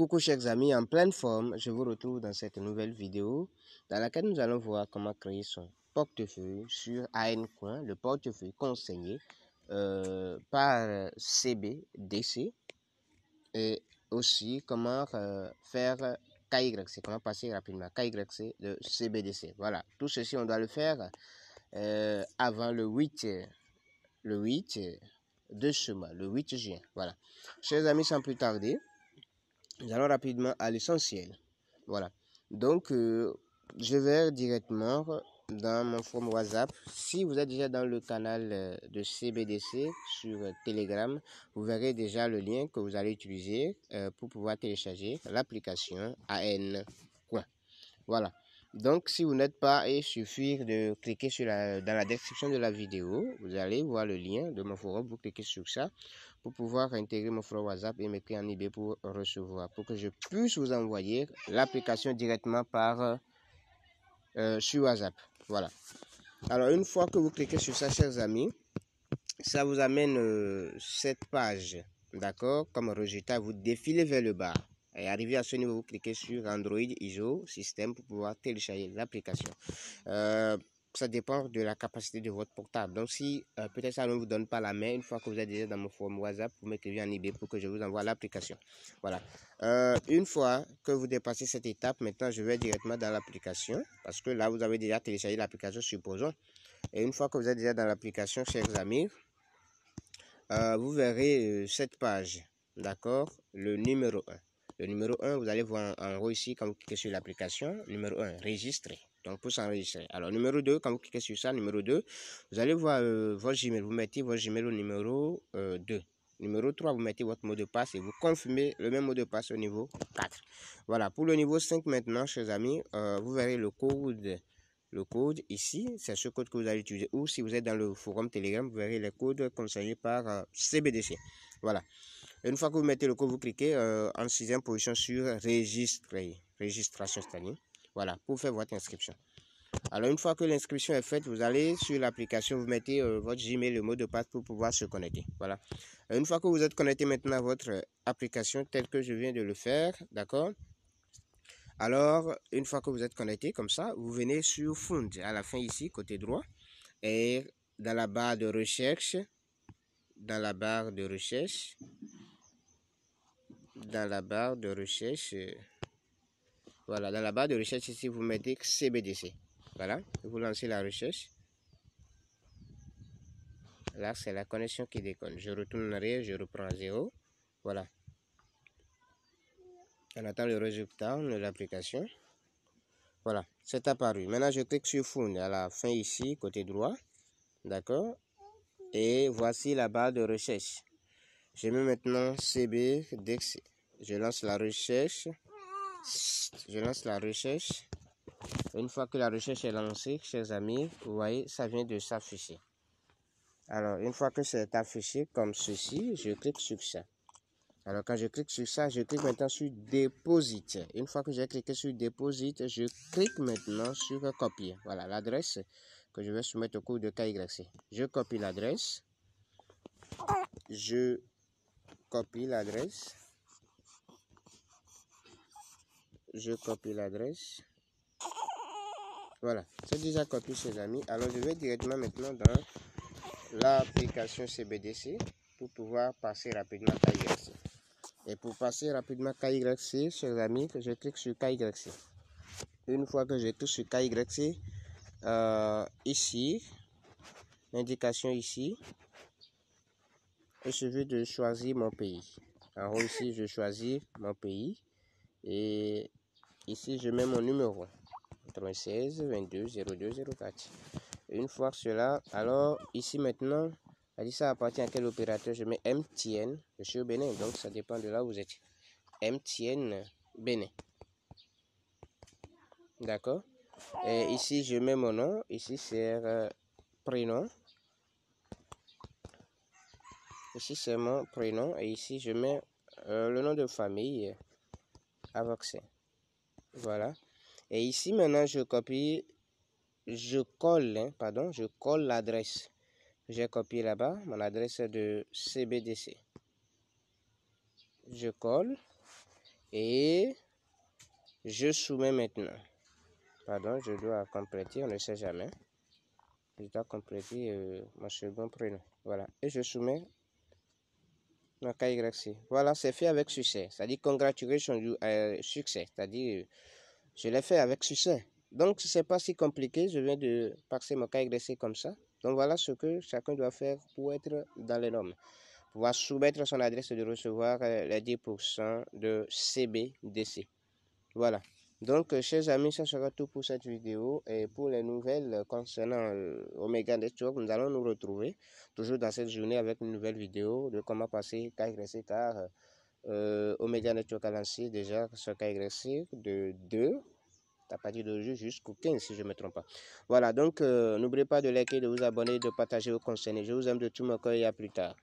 Coucou chers amis, en pleine forme, je vous retrouve dans cette nouvelle vidéo dans laquelle nous allons voir comment créer son portefeuille sur ANCoin, le portefeuille conseillé par CBDC, et aussi comment faire KYC, comment passer rapidement KYC de CBDC. Voilà, tout ceci on doit le faire avant le 8 de ce mois, le 8 juin. Voilà, chers amis, sans plus tarder, nous allons rapidement à l'essentiel. Voilà. Donc, je vais directement dans mon forum WhatsApp. Si vous êtes déjà dans le canal de CBDC sur Telegram, vous verrez déjà le lien que vous allez utiliser pour pouvoir télécharger l'application ANCoin. Voilà. Donc, si vous n'êtes pas, il suffit de cliquer dans la description de la vidéo. Vous allez voir le lien de mon forum. Vous cliquez sur ça pour pouvoir intégrer mon forum WhatsApp et m'écrire en IB pour recevoir, pour que je puisse vous envoyer l'application directement par sur WhatsApp. Voilà. Alors, une fois que vous cliquez sur ça, chers amis, ça vous amène cette page, d'accord? Comme résultat, vous défilez vers le bas. Et arrivé à ce niveau, vous cliquez sur Android ISO System pour pouvoir télécharger l'application. Ça dépend de la capacité de votre portable. Donc, si peut-être ça ne vous donne pas la main, une fois que vous êtes déjà dans mon forum WhatsApp, vous m'écrivez en IB pour que je vous envoie l'application. Voilà. Une fois que vous dépassez cette étape, maintenant, je vais directement dans l'application. Parce que là, vous avez déjà téléchargé l'application, supposons. Et une fois que vous êtes déjà dans l'application, chers amis, vous verrez cette page. D'accord? Le numéro 1. Le numéro 1, vous allez voir en haut ici, quand vous cliquez sur l'application, numéro 1, enregistrer. Donc, pour s'enregistrer. Alors, numéro 2, quand vous cliquez sur ça, numéro 2, vous allez voir votre Gmail. Vous mettez votre Gmail au numéro 2. Numéro 3, vous mettez votre mot de passe et vous confirmez le même mot de passe au niveau 4. Voilà. Pour le niveau 5 maintenant, chers amis, vous verrez le code. Le code ici, c'est ce code que vous allez utiliser. Ou si vous êtes dans le forum Telegram, vous verrez les codes conseillés par CBDC. Voilà. Une fois que vous mettez le code, vous cliquez en 6e position sur registrer. Registration, c'est-à-dire. Voilà, pour faire votre inscription. Alors, une fois que l'inscription est faite, vous allez sur l'application, vous mettez votre Gmail, le mot de passe pour pouvoir se connecter. Voilà. Une fois que vous êtes connecté maintenant à votre application, telle que je viens de le faire, d'accord? Alors, une fois que vous êtes connecté comme ça, vous venez sur Fond, à la fin ici, côté droit, et dans la barre de recherche, voilà, dans la barre de recherche ici, vous mettez CBDC. Voilà, vous lancez la recherche. Là, c'est la connexion qui déconne. Je retourne en arrière, je reprends à 0. Voilà. On attend le résultat de l'application. Voilà, c'est apparu. Maintenant, je clique sur Fond à la fin ici, côté droit. D'accord. Et voici la barre de recherche. Je mets maintenant CBDC. Je lance la recherche. Une fois que la recherche est lancée, chers amis, vous voyez, ça vient de s'afficher. Alors, une fois que c'est affiché comme ceci, je clique sur ça. Alors, quand je clique sur ça, je clique maintenant sur Deposit. Une fois que j'ai cliqué sur Deposit, je clique maintenant sur Copier. Voilà l'adresse que je vais soumettre au cours de KYC. Je copie l'adresse. Voilà, c'est déjà copié, chers amis. Alors, je vais directement maintenant dans l'application CBDC pour pouvoir passer rapidement KYC. Et pour passer rapidement KYC, chers amis, je clique sur KYC. Une fois que je clique sur KYC, ici, l'indication ici, il suffit de choisir mon pays. En haut ici, je choisis mon pays. Et ici, je mets mon numéro. 96 22 02 04. Une fois cela, alors ici maintenant, ça appartient à quel opérateur? Je mets MTN. Je suis au Bénin, donc ça dépend de là où vous êtes. MTN Bénin. D'accord. Et ici, je mets mon nom. Ici, c'est prénom. Ici, c'est mon prénom. Et ici, je mets le nom de famille Avoxin. Voilà. Et ici, maintenant, je colle l'adresse. J'ai copié là-bas, mon adresse de CBDC. Je colle. Et je soumets maintenant. Pardon, je dois compléter, on ne sait jamais. Je dois compléter mon second prénom. Voilà. Et je soumets ma KYC. Voilà, c'est fait avec succès. C'est-à-dire, congratulations, succès. C'est-à-dire, je l'ai fait avec succès. Donc, ce n'est pas si compliqué. Je viens de passer mon KYC comme ça. Donc, voilà ce que chacun doit faire pour être dans les normes. Pouvoir soumettre son adresse et de recevoir les 10% de CBDC. Voilà. Donc, chers amis, ça sera tout pour cette vidéo. Et pour les nouvelles concernant Omega Network, nous allons nous retrouver toujours dans cette journée avec une nouvelle vidéo de comment passer KYC, car Omega Network a lancé déjà ce KYC de 2 à partir d'aujourd'hui jusqu'au 15 si je ne me trompe pas. Voilà, donc n'oubliez pas de liker, de vous abonner, de partager vos conseils. Je vous aime de tout mon cœur et à plus tard.